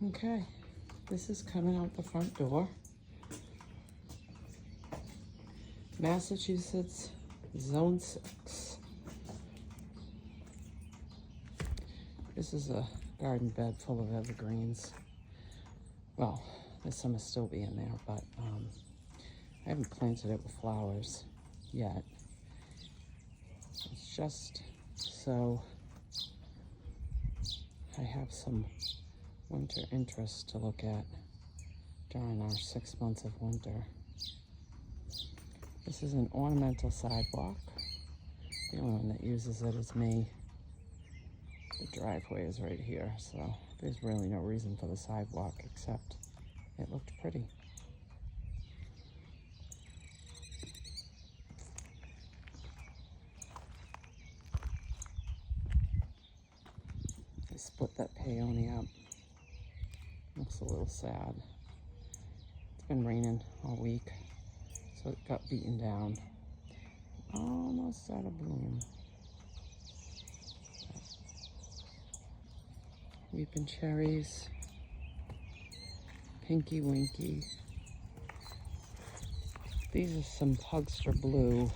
Okay, this is coming out the front door. Massachusetts Zone 6. This is a garden bed full of evergreens. Well, there's some will still be in there, but I haven't planted it with flowers yet. It's just so I have some winter interest to look at during our 6 months of winter. This is an ornamental sidewalk. The only one that uses it is me. The driveway is right here, so there's really no reason for the sidewalk except it looked pretty. I split that peony up. Looks a little sad. It's been raining all week, so it got beaten down. Almost out of bloom. Weeping cherries, pinky winky. These are some Pugster blue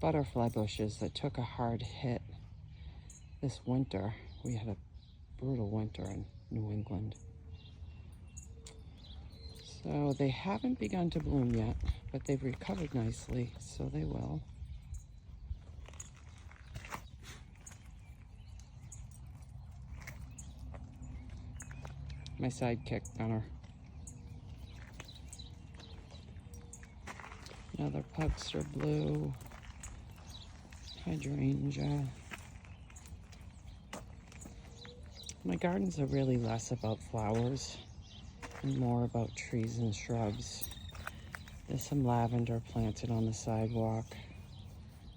butterfly bushes that took a hard hit this winter. We had a brutal winter in New England. So they haven't begun to bloom yet, but they've recovered nicely, so they will. My sidekick, Gunner. Another Pugster blue, hydrangea. My gardens are really less about flowers and more about trees and shrubs. There's some lavender planted on the sidewalk.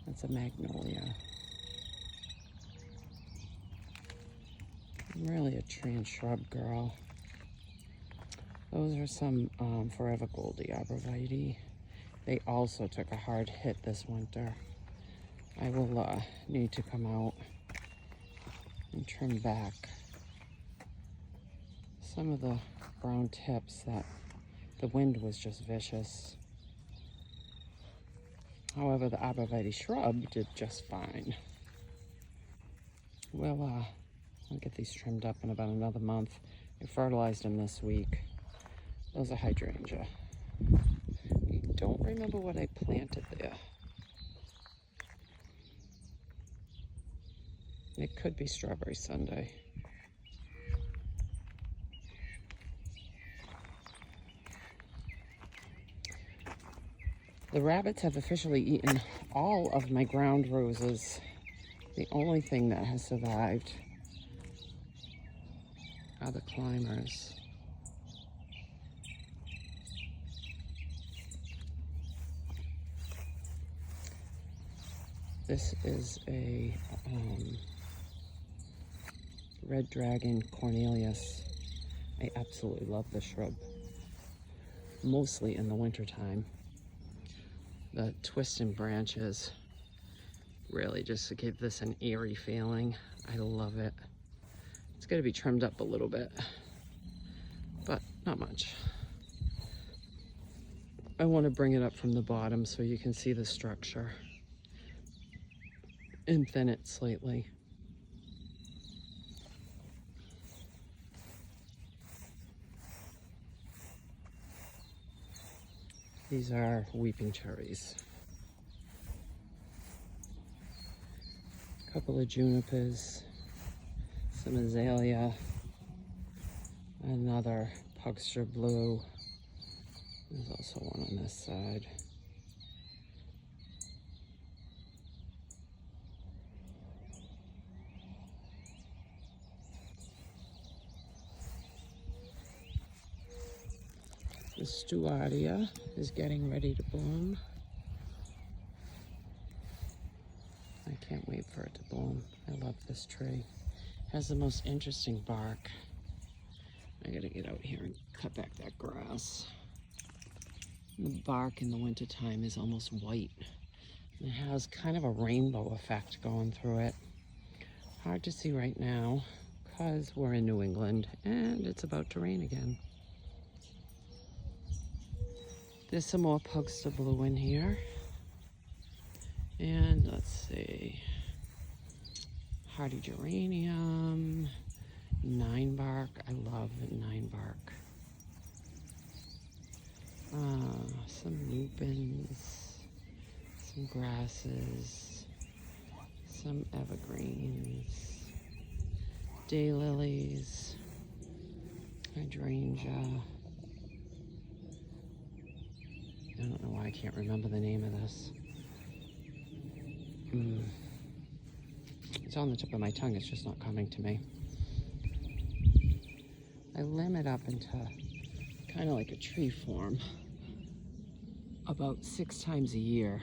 That's a magnolia. I'm really a tree and shrub girl. Those are some Forever Goldie arborvitae. They also took a hard hit this winter. I will need to come out and trim back some of the brown tips that the wind was just vicious. However, the arborvitae shrub did just fine. Well, I'll get these trimmed up in about another month. I fertilized them this week. Those are hydrangea. I don't remember what I planted there. It could be strawberry sundae. The rabbits have officially eaten all of my ground roses. The only thing that has survived are the climbers. This is a red dragon Cornelius. I absolutely love this shrub, mostly in the wintertime. The twisting branches really just give this an eerie feeling. I love it. It's going to be trimmed up a little bit, but not much. I want to bring it up from the bottom so you can see the structure and thin it slightly. These are weeping cherries. A couple of junipers, some azalea, another Pugster blue. There's also one on this side. The Stewardia is getting ready to bloom. I can't wait for it to bloom. I love this tree. It has the most interesting bark. I gotta get out here and cut back that grass. The bark in the wintertime is almost white. It has kind of a rainbow effect going through it. Hard to see right now because we're in New England and it's about to rain again. There's some more Pugster Blue in here. And let's see, hardy geranium, 9-bark. I love 9-bark. Some lupins, some grasses, some evergreens, daylilies, hydrangea. I don't know why I can't remember the name of this. It's on the tip of my tongue, it's just not coming to me. I limit up into kind of like a tree form about 6 times a year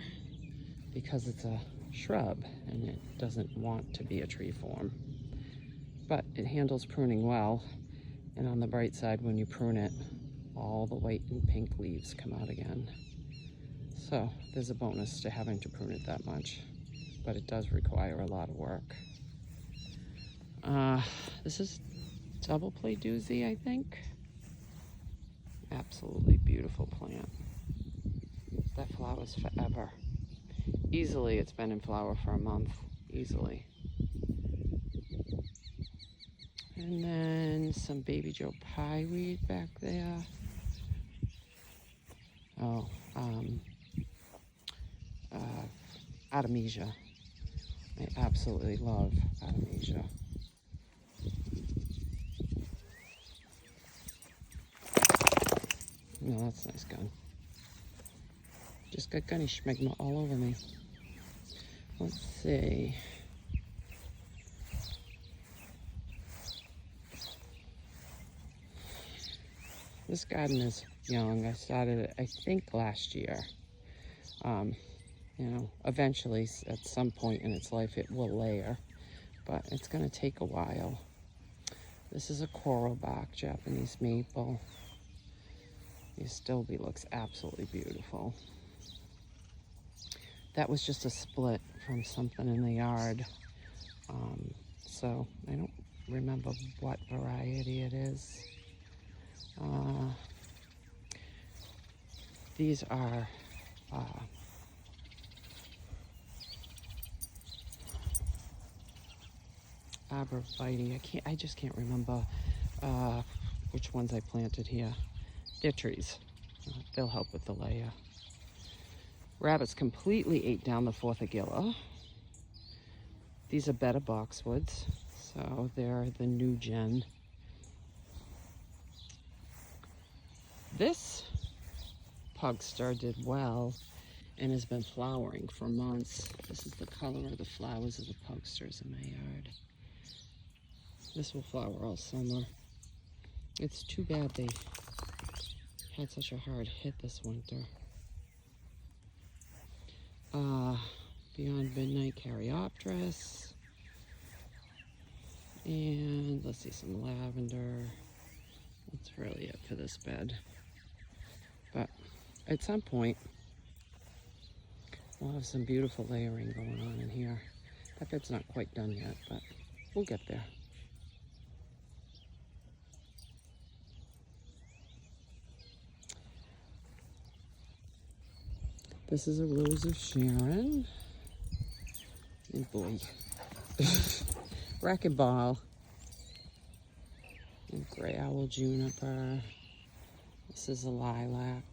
because it's a shrub and it doesn't want to be a tree form. But it handles pruning well, and on the bright side, when you prune it, all the white and pink leaves come out again. So there's a bonus to having to prune it that much, but it does require a lot of work. This is double play doozy, I think. Absolutely beautiful plant. That flowers forever. Easily, it's been in flower for a month. Easily. And then some baby Joe Pye weed back there. Oh, Artemisia. I absolutely love Artemisia. No, that's a nice gun. Just got gunny schmegma all over me. Let's see. This garden is young. I started it, I think, last year. You know, eventually, at some point in its life, it will layer, but it's going to take a while. This is a coral bark Japanese maple. The Astilbe looks absolutely beautiful. That was just a split from something in the yard. So I don't remember what variety it is. These are arborvitae. I just can't remember which ones I planted here. They're trees. They'll help with the layer. Rabbits completely ate down the Forthagilla. These are better boxwoods, so they're the new gen. This Pugster did well and has been flowering for months. This is the color of the flowers of the Pugsters in my yard. This will flower all summer. It's too bad they had such a hard hit this winter. Beyond Midnight Caryopteris. And let's see, some lavender. That's really it for this bed. But at some point, we'll have some beautiful layering going on in here. That bed's not quite done yet, but we'll get there. This is a Rose of Sharon. Oh boy. Racket Ball. And Gray Owl Juniper. This is a lilac,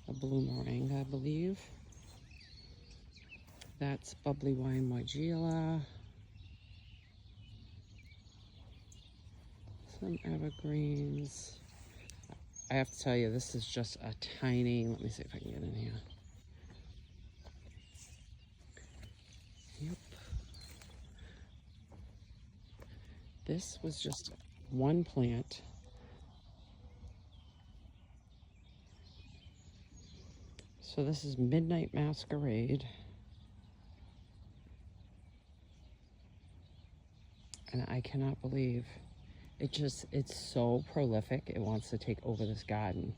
a blue moringa, I believe. That's Bubbly Wine Weigela. Some evergreens. I have to tell you, this is just a tiny, let me see if I can get in here. Yep. This was just one plant. So this is Midnight Masquerade. And I cannot believe it's so prolific. It wants to take over this garden.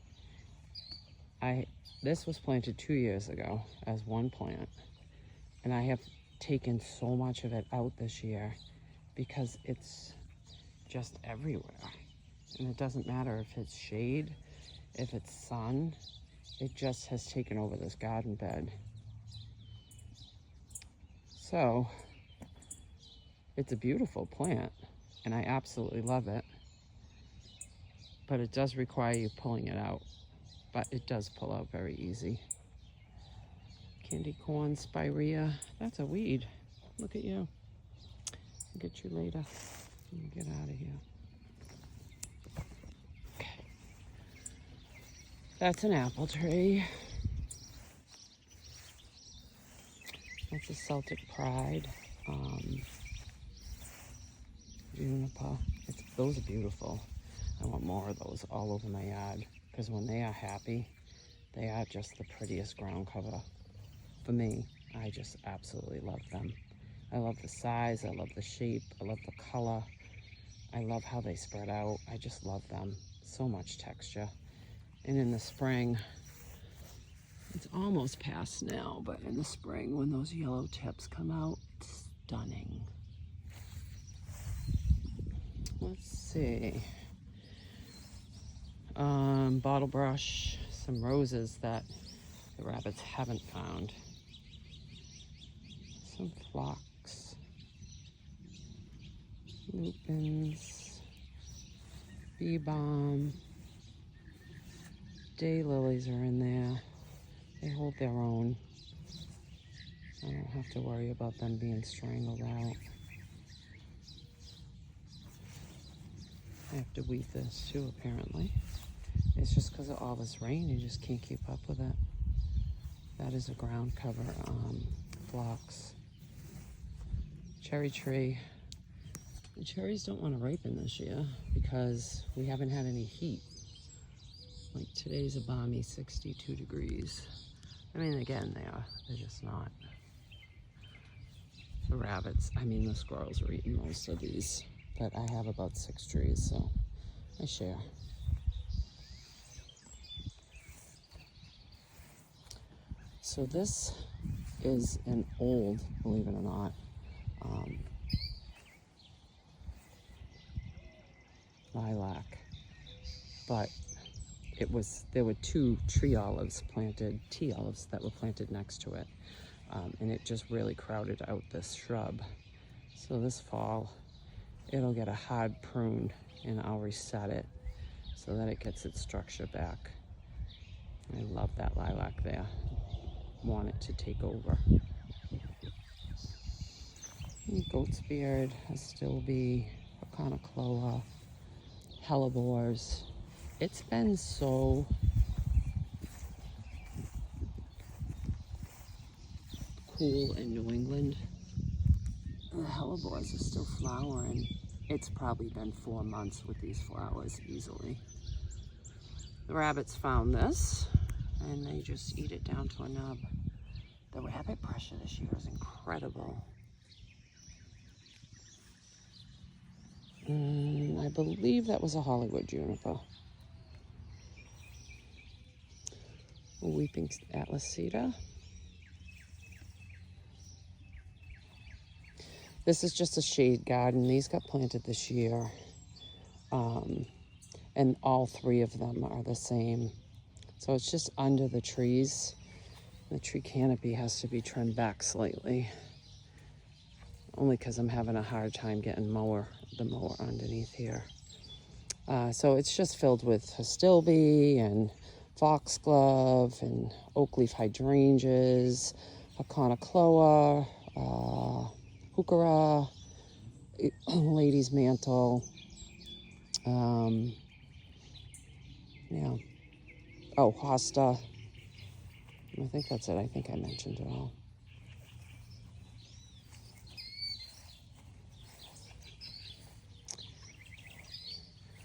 This was planted 2 years ago as one plant. And I have taken so much of it out this year because it's just everywhere. And it doesn't matter if it's shade, if it's sun, it just has taken over this garden bed. So it's a beautiful plant and I absolutely love it, but it does require you pulling it out, but it does pull out very easy. Candy corn spirea, that's a weed. Look at you. I'll get you later. Get out of here. Okay. That's an apple tree. That's a Celtic Pride. Juniper. Those are beautiful. I want more of those all over my yard because when they are happy, they are just the prettiest ground cover for me. I just absolutely love them. I love the size, I love the shape, I love the color. I love how they spread out. I just love them. So much texture. And in the spring, it's almost past now, but in the spring when those yellow tips come out, stunning. Let's see. Bottle brush, some roses that the rabbits haven't found. Some phlox, lupins, bee balm, daylilies are in there. They hold their own. I don't have to worry about them being strangled out. I have to weed this too, apparently. It's just because of all this rain, you just can't keep up with it. That is a ground cover, phlox. Cherry tree. The cherries don't want to ripen this year because we haven't had any heat. Like today's a balmy 62 degrees. I mean, again, they're just not. The rabbits, the squirrels are eating most of these, but I have about 6 trees, so I share. So this is an old, believe it or not, lilac, but there were 2 tree olives planted, tea olives that were planted next to it, and it just really crowded out this shrub. So this fall, it'll get a hard prune and I'll reset it so that it gets its structure back. I love that lilac there. Want it to take over. Goat's beard, astilbe, aconocloa, hellebores. It's been so cool in New England. The hellebores are still flowering. It's probably been 4 months with these flowers easily. The rabbits found this and they just eat it down to a nub. The rabbit pressure this year is incredible. I believe that was a Hollywood juniper. A weeping Atlas cedar. This is just a shade garden. These got planted this year. And all 3 of them are the same. So it's just under the trees. The tree canopy has to be trimmed back slightly. Only because I'm having a hard time getting the mower underneath here. So it's just filled with astilbe and foxglove and oak leaf hydrangeas, aconocloa, heuchera, lady's mantle. Yeah. Oh, hosta. I think that's it. I think I mentioned it all.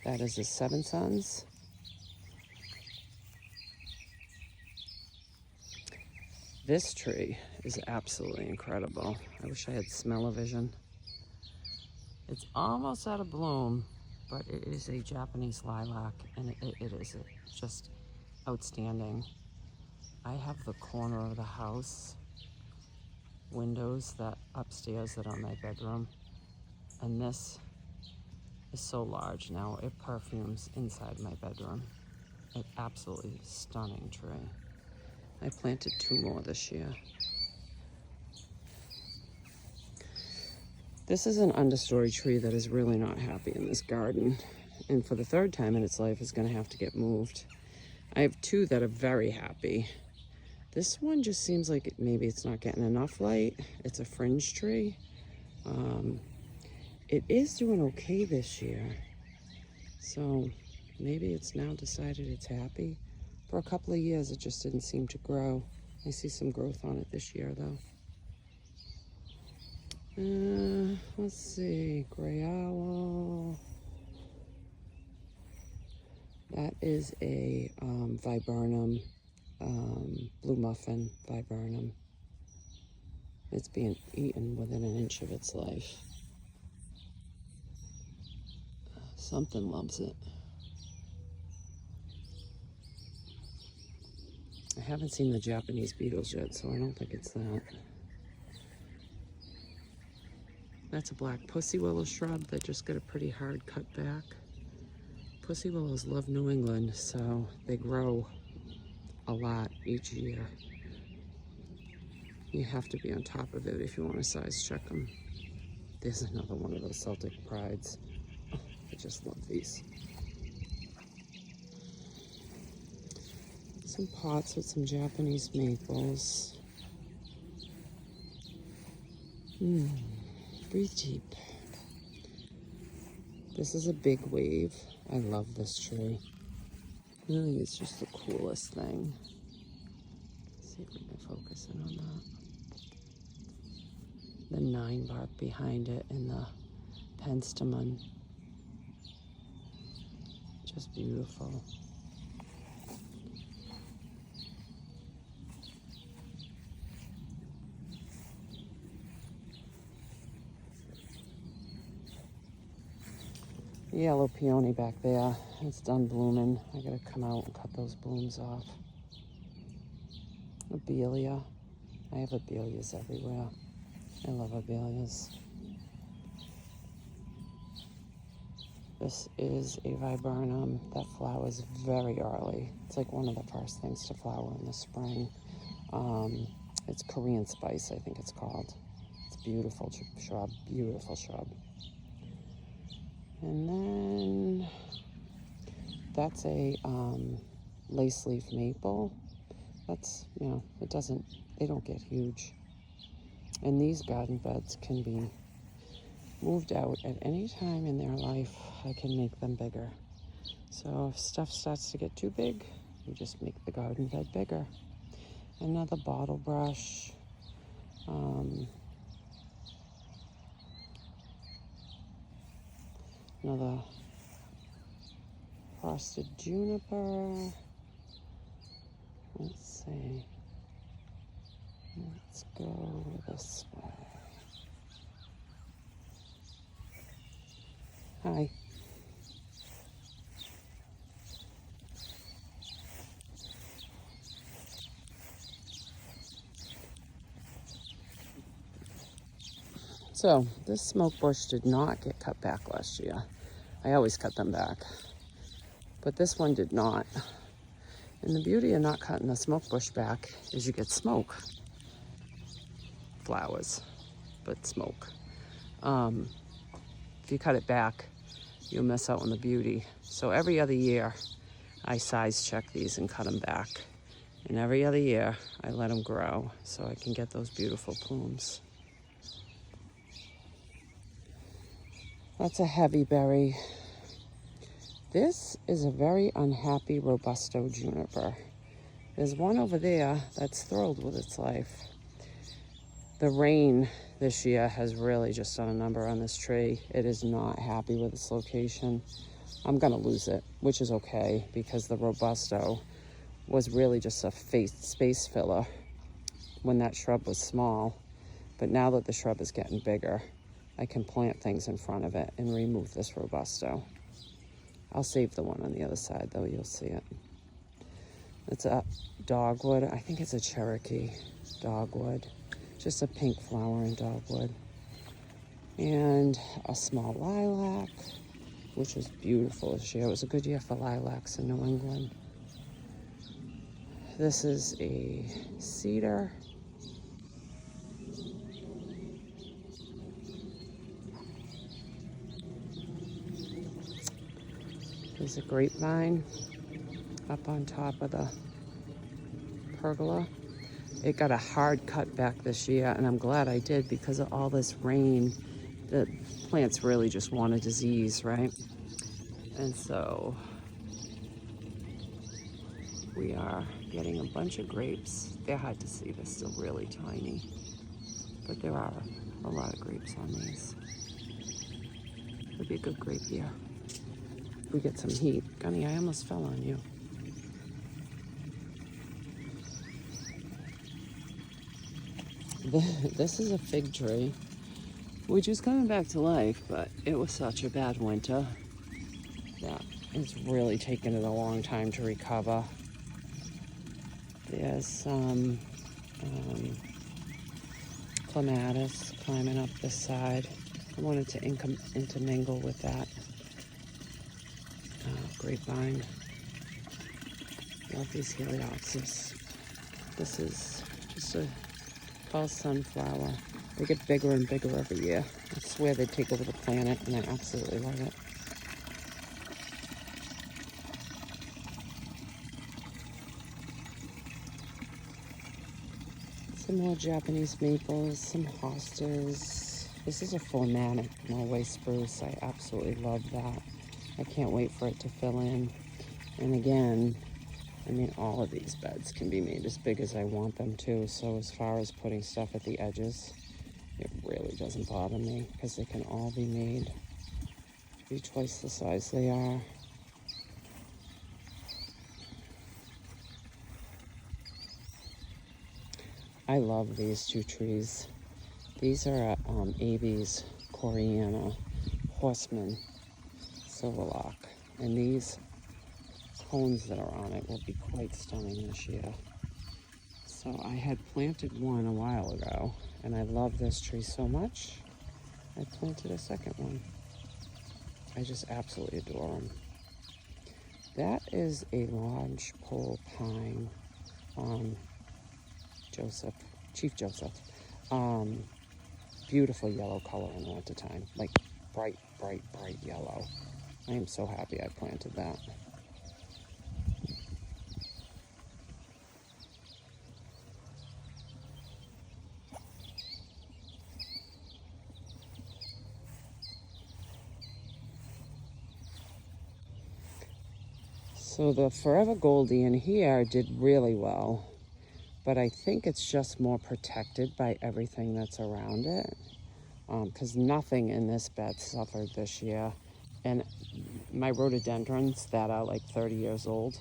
That is the Seven Sons. This tree is absolutely incredible. I wish I had smell-o-vision. It's almost out of bloom, but it is a Japanese lilac, and it is just outstanding. I have the corner of the house windows that upstairs that are my bedroom, and this is so large now. It perfumes inside my bedroom. An absolutely stunning tree. I planted 2 more this year. This is an understory tree that is really not happy in this garden. And for the 3rd time in its life is going to have to get moved. I have 2 that are very happy. This one just seems like maybe it's not getting enough light. It's a fringe tree. It is doing okay this year. So maybe it's now decided it's happy. For a couple of years, it just didn't seem to grow. I see some growth on it this year, though. Let's see, gray owl. That is a viburnum, blue muffin viburnum. It's being eaten within an inch of its life. Something loves it. I haven't seen the Japanese beetles yet, so I don't think it's that. That's a black pussy willow shrub that just got a pretty hard cut back. Pussy willows love New England, so they grow a lot each year. You have to be on top of it if you want to size check them. There's another one of those Celtic prides. Oh, I just love these. Some pots with some Japanese maples. Breathe deep. This is a big wave. I love this tree. I think it's just the coolest thing. Let's see if we can focus in on that. The 9-bark behind it and the penstemon. Just beautiful. Yellow peony back there. It's done blooming. I gotta come out and cut those blooms off. Abelia. I have abelias everywhere. I love abelias. This is a viburnum that flowers very early. It's like one of the first things to flower in the spring. It's Korean spice, I think it's called. It's a beautiful shrub, beautiful shrub. And then that's a lace leaf maple. That's, they don't get huge. And these garden beds can be moved out at any time in their life. I can make them bigger. So if stuff starts to get too big, you just make the garden bed bigger. Another bottle brush. Another frosted juniper. Let's see. Let's go this way. Hi. So this smoke bush did not get cut back last year. I always cut them back, but this one did not. And the beauty of not cutting the smoke bush back is you get smoke. Flowers, but smoke. If you cut it back, you'll miss out on the beauty. So every other year, I size check these and cut them back. And every other year, I let them grow so I can get those beautiful plumes. That's a heavy berry. This is a very unhappy Robusto juniper. There's one over there that's thrilled with its life. The rain this year has really just done a number on this tree. It is not happy with its location. I'm gonna lose it, which is okay because the Robusto was really just a space filler when that shrub was small. But now that the shrub is getting bigger, I can plant things in front of it and remove this Robusto. I'll save the one on the other side though, you'll see it. It's a dogwood. I think it's a Cherokee dogwood. Just a pink flowering dogwood. And a small lilac. which was beautiful this year. It was a good year for lilacs in New England. This is a cedar. There's a grapevine up on top of the pergola. It got a hard cut back this year, and I'm glad I did because of all this rain. The plants really just want a disease, right? And so we are getting a bunch of grapes. They're hard to see, they're still really tiny, but there are a lot of grapes on these. It'll be a good grape year. We get some heat. Gunny, I almost fell on you. This is a fig tree, which is coming back to life, but it was such a bad winter that it's really taken it a long time to recover. There's some clematis climbing up this side. I wanted to intermingle with that grapevine. Love these heliopsis. This is just a tall sunflower. They get bigger and bigger every year. I swear they take over the planet, and I absolutely love it. Some more Japanese maples, some hostas. This is a phlegmatic Norway spruce. I absolutely love that. I can't wait for it to fill in. And again, I mean, all of these beds can be made as big as I want them to. So as far as putting stuff at the edges, it really doesn't bother me because they can all be made to be twice the size they are. I love these two trees. These are Abies Coriana Horseman Silverlock, and these cones that are on it will be quite stunning this year. So I had planted one a while ago, and I love this tree so much, I planted a second one. I just absolutely adore them. That is a lodgepole pine, Chief Joseph. Beautiful yellow color in the wintertime, like bright, bright, bright yellow. I am so happy I planted that. So the Forever Goldie in here did really well, but I think it's just more protected by everything that's around it, because nothing in this bed suffered this year. And my rhododendrons that are like 30 years old,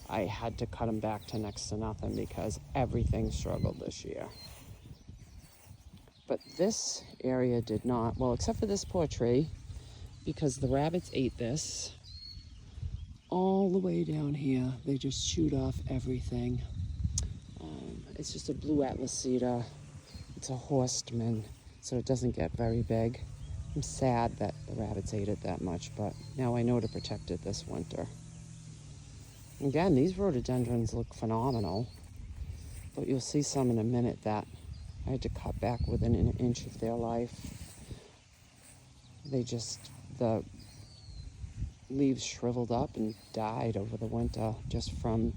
I had to cut them back to next to nothing because everything struggled this year. But this area did not, well, except for this poor tree, because the rabbits ate this all the way down here. They just chewed off everything. It's just a blue atlas cedar. It's a horseman, so it doesn't get very big. I'm sad that the rabbits ate it that much, but now I know to protect it this winter. Again, these rhododendrons look phenomenal, but you'll see some in a minute that I had to cut back within an inch of their life. The leaves shriveled up and died over the winter just from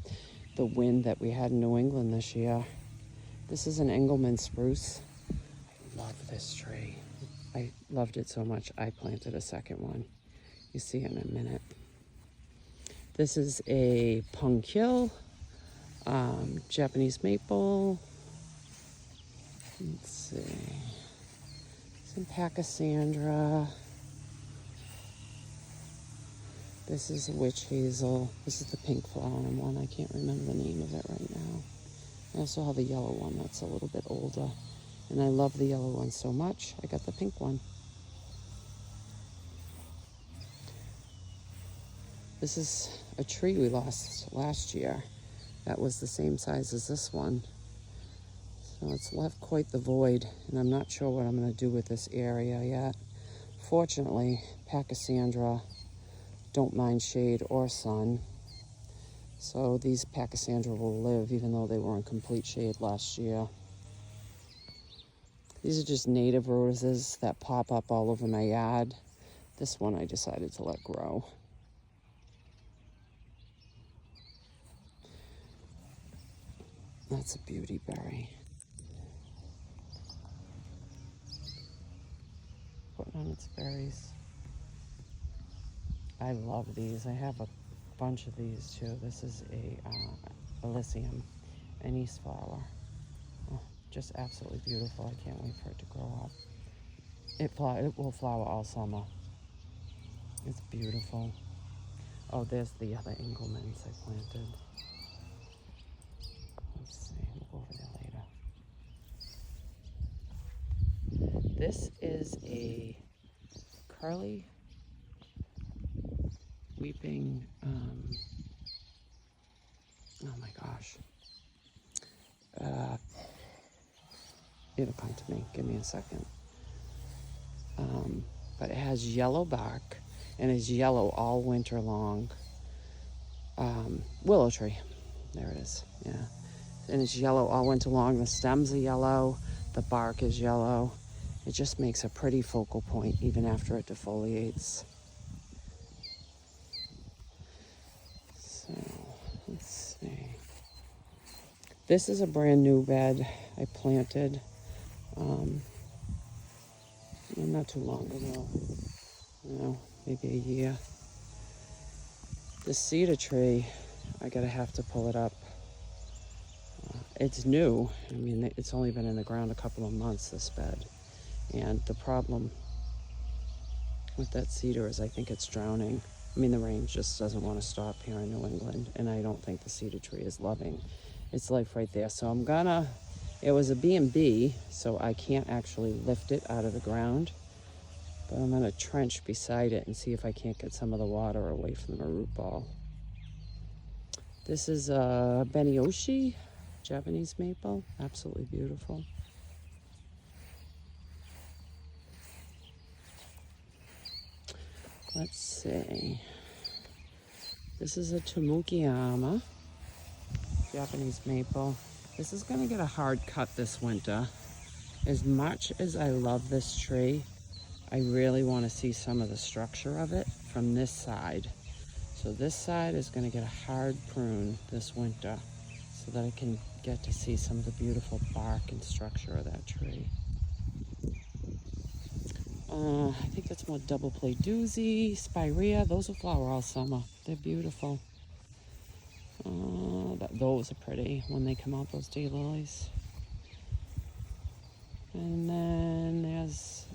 the wind that we had in New England this year. This is an Engelmann spruce. I love this tree. I loved it so much I planted a second one. You see it in a minute. This is a punchyl, Japanese maple. Let's see. Some pachysandra. This is a witch hazel. This is the pink flowering one. I can't remember the name of it right now. I also have a yellow one that's a little bit older. And I love the yellow one so much, I got the pink one. This is a tree we lost last year that was the same size as this one. So it's left quite the void, and I'm not sure what I'm going to do with this area yet. Fortunately, pachysandra don't mind shade or sun. So these Pachysandra will live even though they were in complete shade last year. These are just native roses that pop up all over my yard. This one I decided to let grow. That's a beauty berry. Putting on its berries. I love these. I have a bunch of these too. This is a Elysium, anise flower. Oh, just absolutely beautiful. I can't wait for it to grow up. It will flower all summer. It's beautiful. Oh, there's the other Engelmans I planted. Let's see, we'll go over there later. This is a curly weeping, oh my gosh. It'll come to me, give me a second. But it has yellow bark and is yellow all winter long. Willow tree, there it is, yeah. And it's yellow all winter long. The stems are yellow, the bark is yellow. It just makes a pretty focal point even after it defoliates. So, let's see. This is a brand new bed I planted not too long ago. Maybe a year. The cedar tree, I gotta have to pull it up. It's new. I mean, it's only been in the ground a couple of months, this bed. And the problem with that cedar is I think it's drowning. I mean, the rain just doesn't want to stop here in New England, and I don't think the cedar tree is loving its life right there. So it was a B&B, so I can't actually lift it out of the ground, but I'm gonna trench beside it and see if I can't get some of the water away from the root ball. This is a Benioshi, Japanese maple, absolutely beautiful. Let's see. This is a Tomukiyama, Japanese maple. This is gonna get a hard cut this winter. As much as I love this tree, I really wanna see some of the structure of it from this side. So this side is gonna get a hard prune this winter so that I can get to see some of the beautiful bark and structure of that tree. I think that's more double play doozy, spirea. Those will flower all summer. They're beautiful. Those are pretty when they come out, those daylilies. And then there's,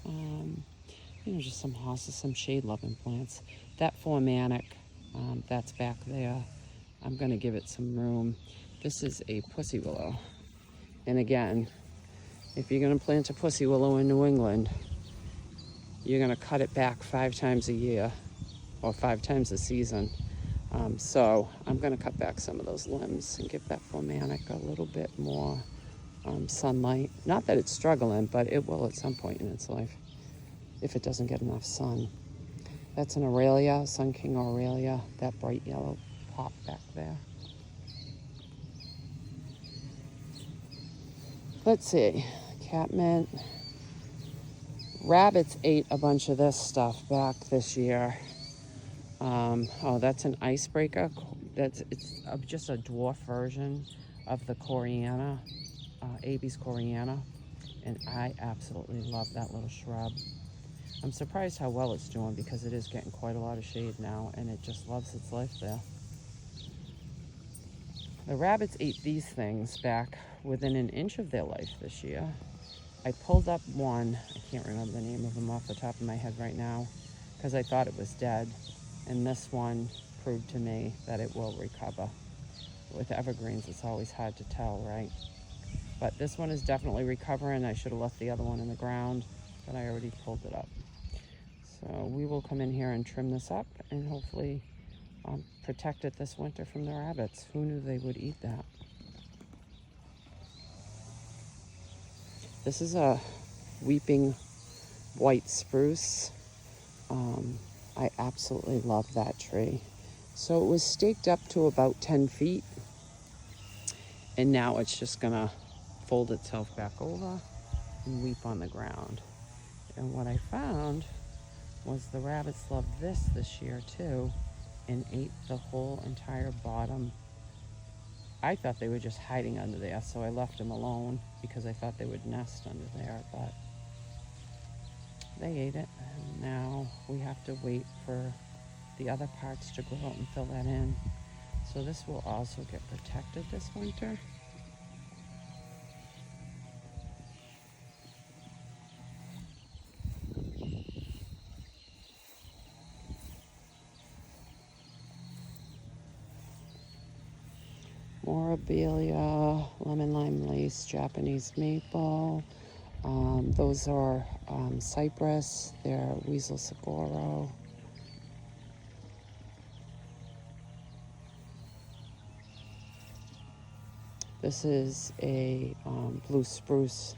just some hostas, some shade-loving plants. That formannic, that's back there. I'm going to give it some room. This is a pussy willow. And again, if you're going to plant a pussy willow in New England, you're going to cut it back 5 times a year or 5 times a season. So I'm going to cut back some of those limbs and give that formannic a little bit more sunlight. Not that it's struggling, but it will at some point in its life if it doesn't get enough sun. That's an Aurelia, Sun King Aurelia, that bright yellow pop back there. Let's see, catmint. Rabbits ate a bunch of this stuff back this year. That's an icebreaker. It's just a dwarf version of the Coriana, Abies Coriana, and I absolutely love that little shrub. I'm surprised how well it's doing because it is getting quite a lot of shade now, and it just loves its life there. The rabbits ate these things back within an inch of their life this year. I pulled up one, I can't remember the name of them off the top of my head right now, because I thought it was dead. And this one proved to me that it will recover. With evergreens, it's always hard to tell, right? But this one is definitely recovering. I should have left the other one in the ground, but I already pulled it up. So we will come in here and trim this up and hopefully protect it this winter from the rabbits. Who knew they would eat that? This is a weeping white spruce. I absolutely love that tree. So it was staked up to about 10 feet, and now it's just gonna fold itself back over and weep on the ground. And what I found was the rabbits loved this year too, and ate the whole entire bottom. I thought they were just hiding under there, so I left them alone because I thought they would nest under there, but they ate it. And now we have to wait for the other parts to grow out and fill that in. So this will also get protected this winter. Morabilia, lemon lime lace, Japanese maple. Those are cypress. They're weasel saguaro. This is a blue spruce,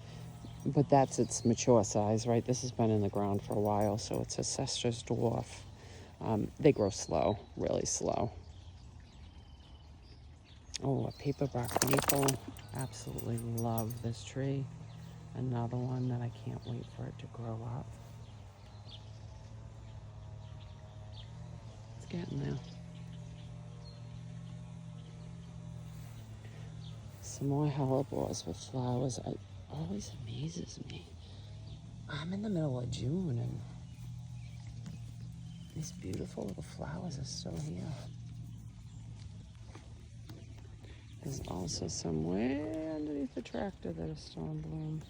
but that's its mature size, right? This has been in the ground for a while, so it's a Cestra's dwarf. They grow slow, really slow. Oh, a paperbark maple. Absolutely love this tree. Another one that I can't wait for it to grow up. It's getting there. Some more hellebores with flowers. It always amazes me. I'm in the middle of June and these beautiful little flowers are still here. There's also some way underneath the tractor that is still in bloom.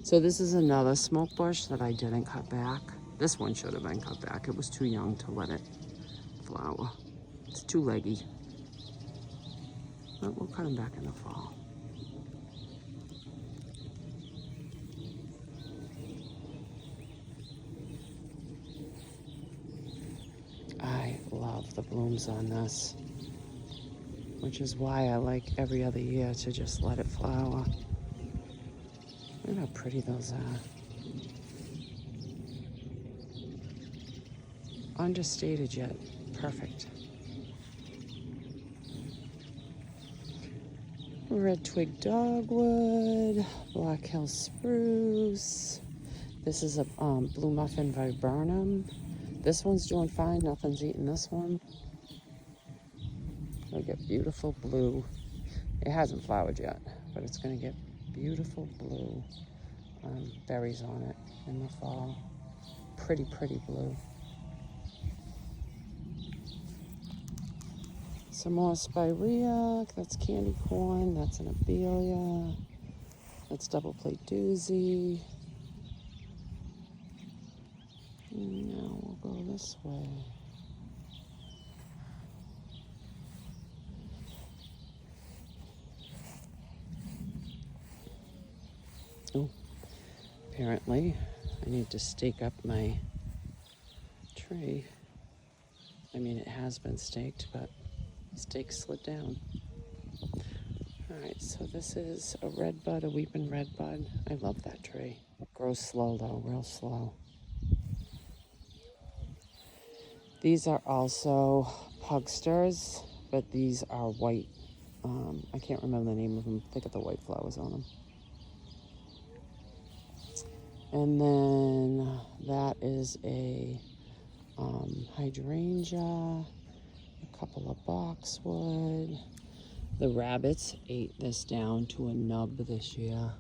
So this is another smoke bush that I didn't cut back. This one should have been cut back. It was too young to let it flower. It's too leggy. But we'll cut them back in the fall. I love the blooms on this, which is why I like every other year to just let it flower. Look how pretty those are. Understated yet perfect. Red twig dogwood, Black Hill spruce. This is a blue muffin viburnum. This one's doing fine. Nothing's eating this one. It'll get beautiful blue. It hasn't flowered yet, but it's going to get beautiful blue berries on it in the fall. Pretty, pretty blue. Some more spirea. That's candy corn. That's an abelia. That's double plate doozy. And now we'll go this way. Oh, apparently I need to stake up my tree. I mean, it has been staked, but the stake slid down. All right, so this is a red bud, a weeping red bud. I love that tree. Grows slow though, real slow. These are also pugsters, but these are white. I can't remember the name of them. They got the white flowers on them. And then that is a hydrangea, a couple of boxwood. The rabbits ate this down to a nub this year.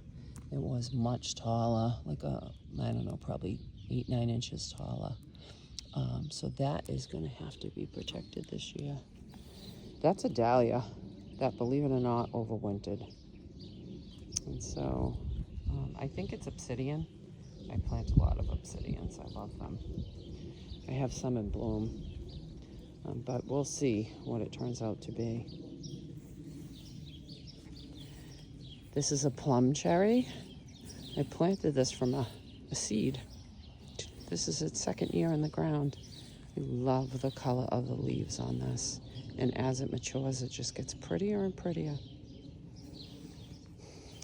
It was much taller, like I don't know, probably 8-9 inches taller. So that is going to have to be protected this year. That's a dahlia that, believe it or not, overwintered. And so I think it's obsidian. I plant a lot of obsidians. I love them. I have some in bloom, but we'll see what it turns out to be. This is a plum cherry. I planted this from a seed. This is its second year in the ground. I love the color of the leaves on this. And as it matures, it just gets prettier and prettier.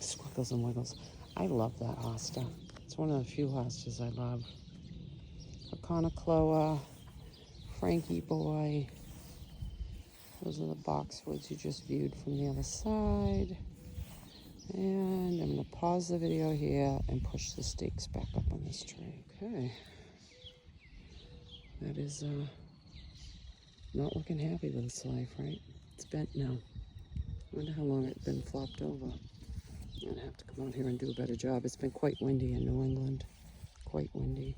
Squiggles and wiggles. I love that hosta. It's one of the few hostas I love. Aconocloa, Frankie boy. Those are the boxwoods you just viewed from the other side. And I'm going to pause the video here and push the stakes back up on this tree. Okay. That is not looking happy with its life, right? It's bent now. I wonder how long it's been flopped over. I'm going to have to come out here and do a better job. It's been quite windy in New England. Quite windy.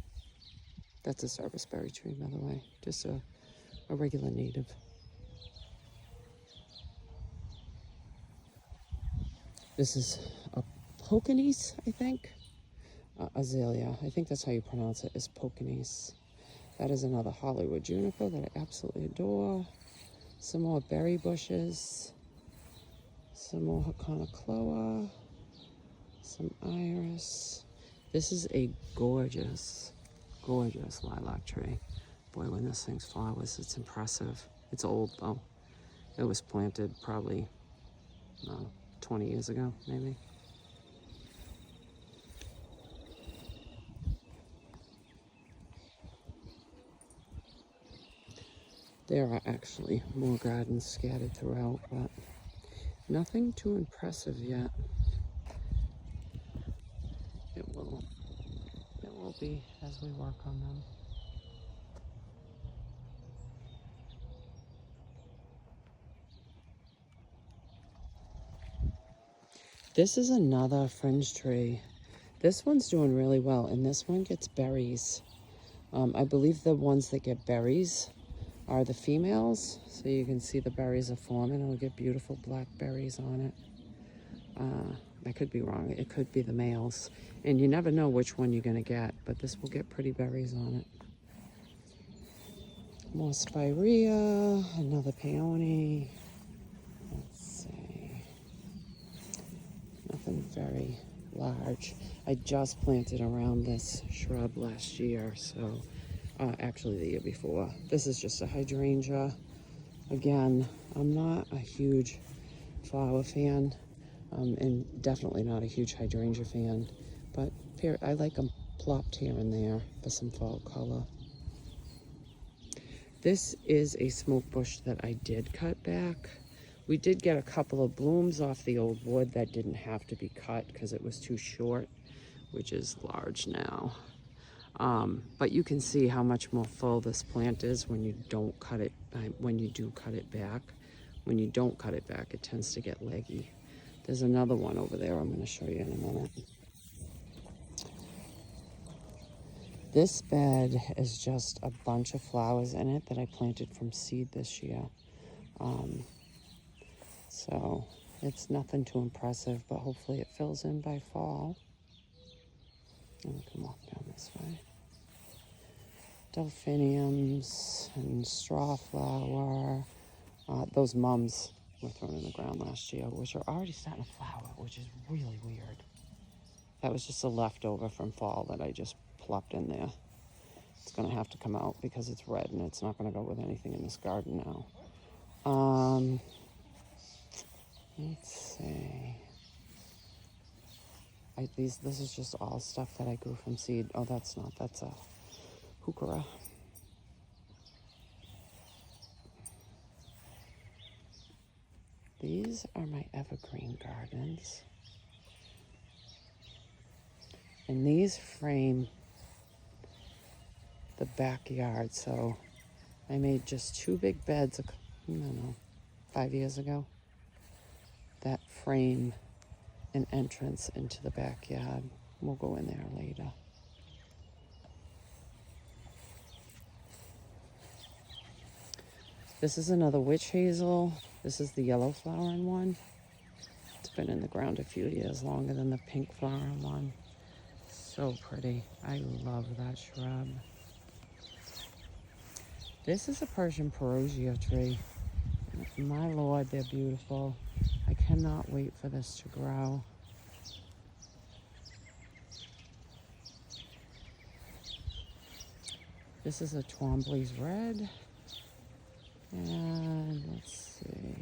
That's a serviceberry tree, by the way. Just a regular native. This is a Pocanese, I think. Azalea. I think that's how you pronounce it, is Pocanese. That is another Hollywood juniper that I absolutely adore. Some more berry bushes. Some more Aconocloa. Some iris. This is a gorgeous, gorgeous lilac tree. Boy, when this thing flowers, it's impressive. It's old, though. It was planted probably 20 years ago, maybe. There are actually more gardens scattered throughout, but nothing too impressive yet. It will be as we work on them. This is another fringe tree. This one's doing really well, and this one gets berries. I believe the ones that get berries are the females, so you can see the berries are forming. It'll get beautiful black berries on it. I could be wrong. It could be the males, and you never know which one you're going to get, but this will get pretty berries on it. More spirea, another peony. Let's see. Nothing very large. I just planted around this shrub last year, so actually the year before. This is just a hydrangea. Again, I'm not a huge flower fan, and definitely not a huge hydrangea fan, but I like them plopped here and there for some fall color. This is a smoke bush that I did cut back. We did get a couple of blooms off the old wood that didn't have to be cut because it was too short, which is large now. But you can see how much more full this plant is when you don't cut it, when you do cut it back. When you don't cut it back, it tends to get leggy. There's another one over there I'm going to show you in a minute. This bed is just a bunch of flowers in it that I planted from seed this year. So it's nothing too impressive, but hopefully it fills in by fall. And we can walk down this way. Delphiniums and strawflower. Those mums were thrown in the ground last year, which are already starting to flower, which is really weird. That was just a leftover from fall that I just plopped in there. It's going to have to come out because it's red and it's not going to go with anything in this garden now. Let's see. This is just all stuff that I grew from seed. Oh, that's a heuchera. These are my evergreen gardens. And these frame the backyard. So I made just 2 big beds, I don't know, 5 years ago, that frame an entrance into the backyard. We'll go in there later. This is another witch hazel. This is the yellow flowering one. It's been in the ground a few years longer than the pink flowering one. So pretty. I love that shrub. This is a Persian perosia tree. My Lord, they're beautiful. I cannot wait for this to grow. This is a Twombly's red. And let's see.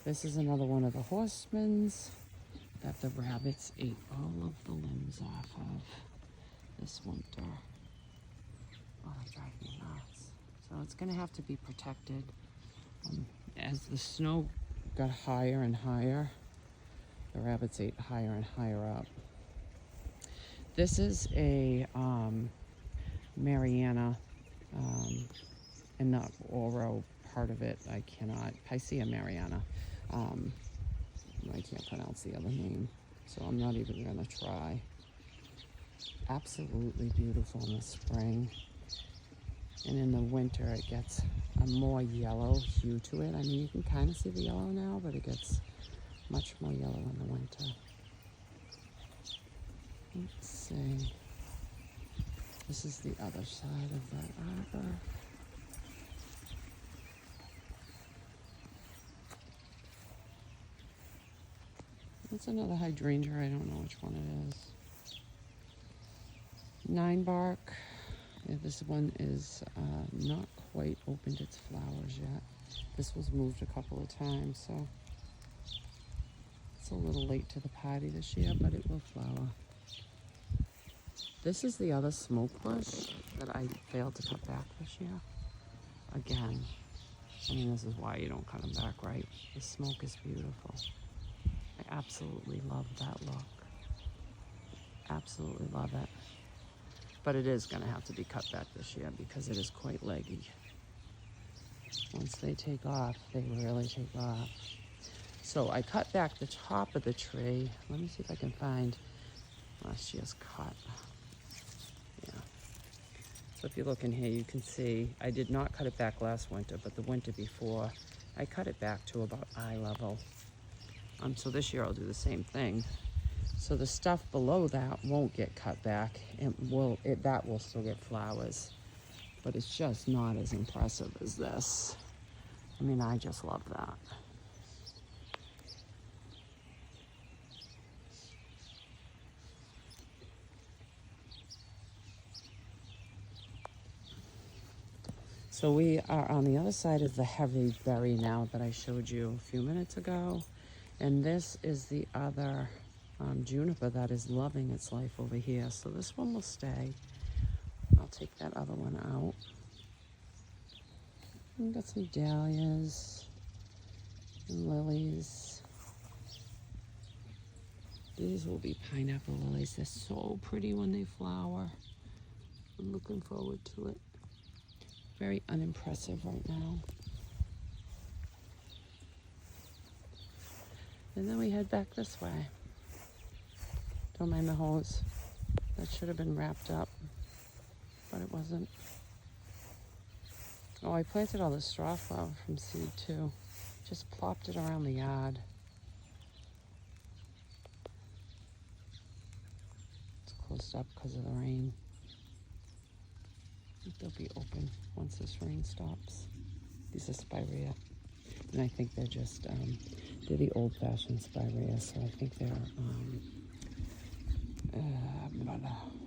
This is another one of the horsemen's that the rabbits ate all of the limbs off of this winter. Oh, they drive me nuts. So it's going to have to be protected. As the snow got higher and higher, the rabbits ate higher and higher up. This is a Mariana, and not Oro part of it. I cannot. Picea Mariana. I can't pronounce the other name, so I'm not even going to try. Absolutely beautiful in the spring. And in the winter, it gets a more yellow hue to it. I mean, you can kind of see the yellow now, but it gets much more yellow in the winter. Let's see. This is the other side of that arbor. That's another hydrangea. I don't know which one it is. 9 bark. Yeah, this one is not quite opened its flowers yet. This was moved a couple of times, so it's a little late to the party this year, but it will flower. This is the other smoke bush that I failed to cut back this year. Again, I mean, this is why you don't cut them back, right? The smoke is beautiful. I absolutely love that look. Absolutely love it. But it is going to have to be cut back this year because it is quite leggy. Once they take off, they really take off. So I cut back the top of the tree. Let me see if I can find last year's cut. Yeah. So if you look in here, you can see I did not cut it back last winter, but the winter before, I cut it back to about eye level. So this year I'll do the same thing. So the stuff below that won't get cut back, and that will still get flowers, but it's just not as impressive as this. I mean, I just love that. So we are on the other side of the heavy berry now that I showed you a few minutes ago, and this is the other juniper that is loving its life over here. So this one will stay. I'll take that other one out. We've got some dahlias and lilies. These will be pineapple lilies. They're so pretty when they flower. I'm looking forward to it. Very unimpressive right now. And then we head back this way. Don't mind the hose. That should have been wrapped up, but it wasn't. Oh, I planted all the straw flower from seed too. Just plopped it around the yard. It's closed up because of the rain. I think they'll be open once this rain stops. These are spirea. And I think they're just, they're the old-fashioned spirea, so I think they're,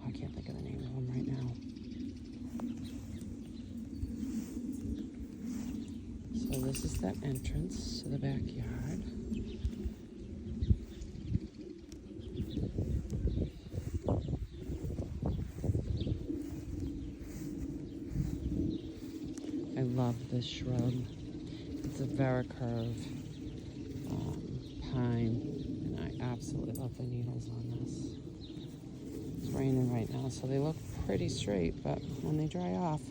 I can't think of the name of them right now. So this is the entrance to the backyard. I love this shrub. It's a vericurve pine, and I absolutely love the needles on this. It's raining right now, so they look pretty straight, but when they dry off,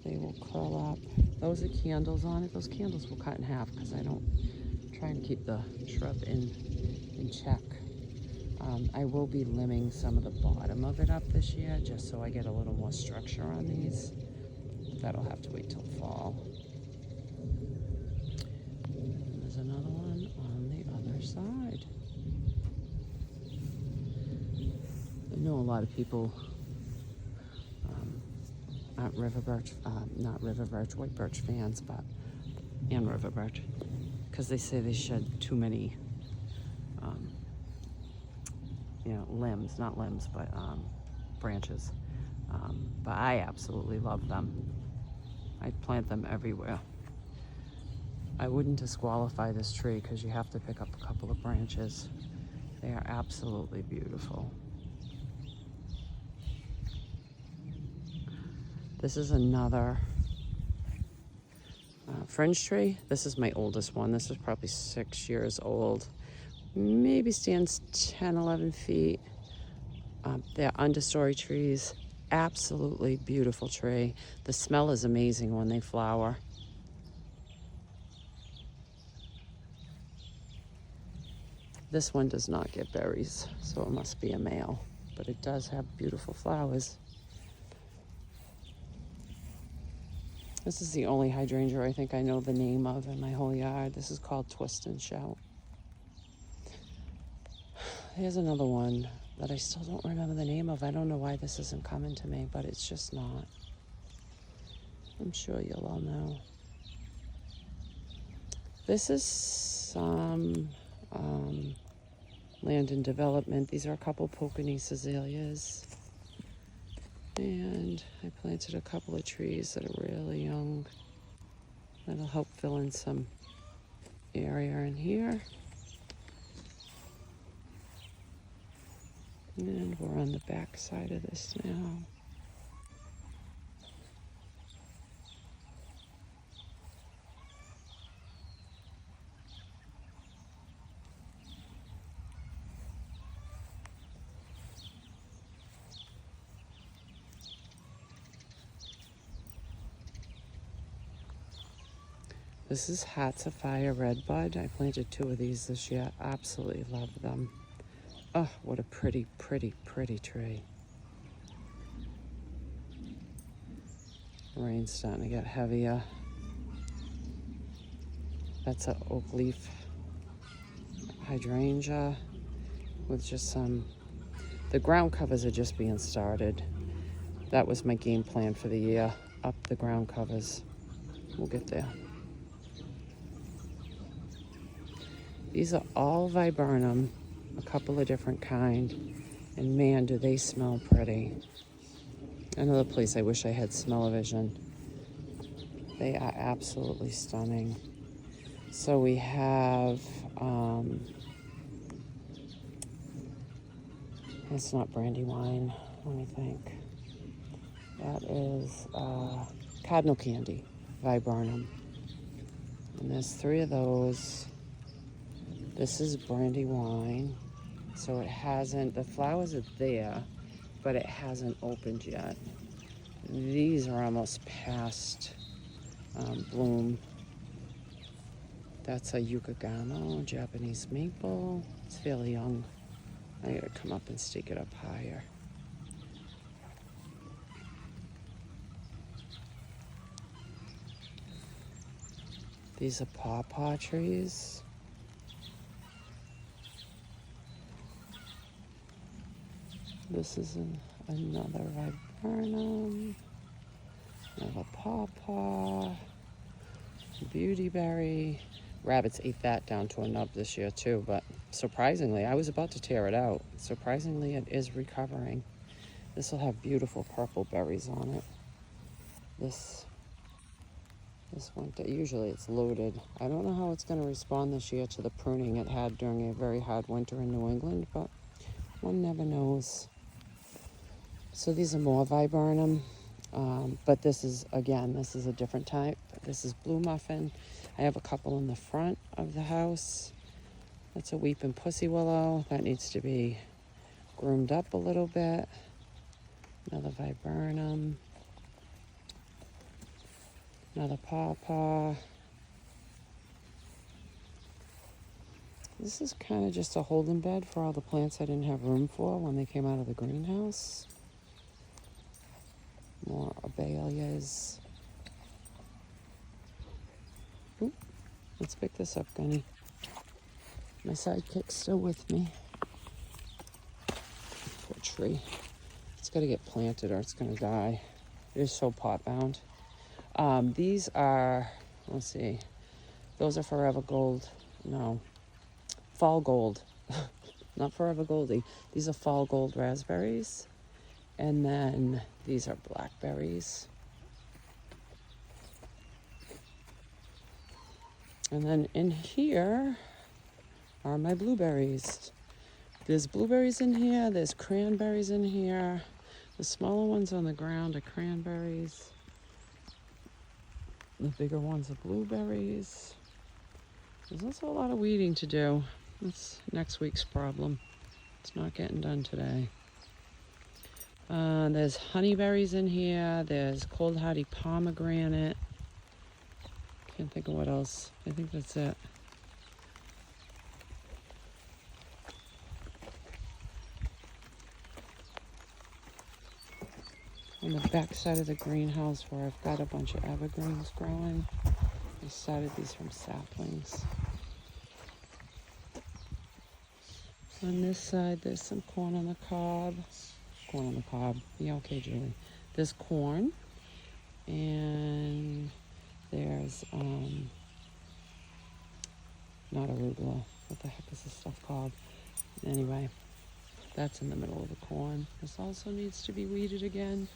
they will curl up. Those are candles on it. Those candles will cut in half because I don't try and keep the shrub in check. I will be limbing some of the bottom of it up this year just so I get a little more structure on these. That'll have to wait till fall. And there's another one on the other side. I know a lot of people aren't not river birch, white birch fans, and river birch, because they say they shed too many, limbs, not limbs, but branches. But I absolutely love them. I'd plant them everywhere. I wouldn't disqualify this tree because you have to pick up a couple of branches. They are absolutely beautiful. This is another fringe tree. This is my oldest one. This is probably 6 years old. Maybe stands 10, 11 feet. They're understory trees. Absolutely beautiful tree. The smell is amazing when they flower. This one does not get berries, so it must be a male, but it does have beautiful flowers. This is the only hydrangea I think I know the name of in my whole yard. This is called Twist and Shout. Here's another one that I still don't remember the name of. I don't know why this isn't coming to me, but it's just not. I'm sure you'll all know. This is some land and development. These are a couple Pocanese azaleas. And I planted a couple of trees that are really young. That'll help fill in some area in here. And we're on the back side of this now. This is Hearts of Fire Redbud. I planted 2 of these this year. Absolutely love them. Oh, what a pretty, pretty, pretty tree. Rain's starting to get heavier. That's an oak leaf hydrangea with just some, the ground covers are just being started. That was my game plan for the year, up the ground covers. We'll get there. These are all viburnum, a couple of different kind, and man, do they smell pretty. Another place I wish I had smell-o-vision. They are absolutely stunning. So we have, it's not Brandywine, let me think. That is Cardinal Candy, viburnum. And there's 3 of those. This is Brandywine, so it hasn't, the flowers are there, but it hasn't opened yet. These are almost past bloom. That's a Yukagamo, Japanese maple. It's fairly young. I gotta come up and stake it up higher. These are pawpaw trees. This is another viburnum, another pawpaw, beautyberry. Rabbits ate that down to a nub this year too, but surprisingly, I was about to tear it out. Surprisingly, it is recovering. This will have beautiful purple berries on it. This winter, usually it's loaded. I don't know how it's going to respond this year to the pruning it had during a very hard winter in New England, but one never knows. So these are more viburnum, but this is a different type. This is blue muffin. I have a couple in the front of the house. That's a weeping pussy willow. That needs to be groomed up a little bit. Another viburnum. Another pawpaw. This is kind of just a holding bed for all the plants I didn't have room for when they came out of the greenhouse. More abelias. Ooh, let's pick this up, Gunny. My sidekick's still with me. Poor tree. It's got to get planted or it's going to die. It is so pot bound. These are, let's see, those are Forever Gold. No, Fall Gold. Not Forever Goldie. These are Fall Gold raspberries. And then these are blackberries. And then in here are my blueberries. There's blueberries in here, there's cranberries in here. The smaller ones on the ground are cranberries. The bigger ones are blueberries. There's also a lot of weeding to do. That's next week's problem. It's not getting done today. There's honeyberries in here. There's cold hardy pomegranate. Can't think of what else. I think that's it. On the back side of the greenhouse where I've got a bunch of evergreens growing, I started these from saplings. On this side, there's some corn on the cob. Corn on the cob. Yeah, okay, Julie. There's corn, and there's, not arugula. What the heck is this stuff called? Anyway, that's in the middle of the corn. This also needs to be weeded again.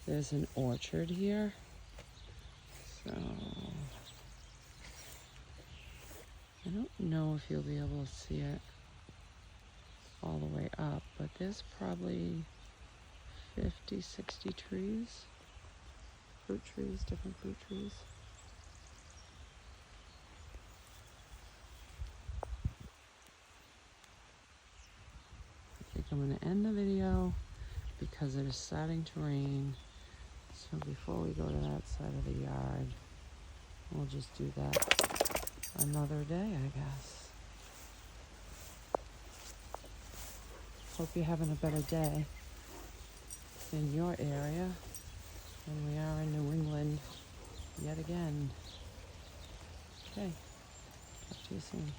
There's an orchard here. So, I don't know if you'll be able to see it all the way up, but there's probably 50, 60 trees. Fruit trees, different fruit trees. I think I'm going to end the video because it is starting to rain. So before we go to that side of the yard, we'll just do that another day, I guess. Hope you're having a better day in your area than we are in New England yet again. Okay, talk to you soon.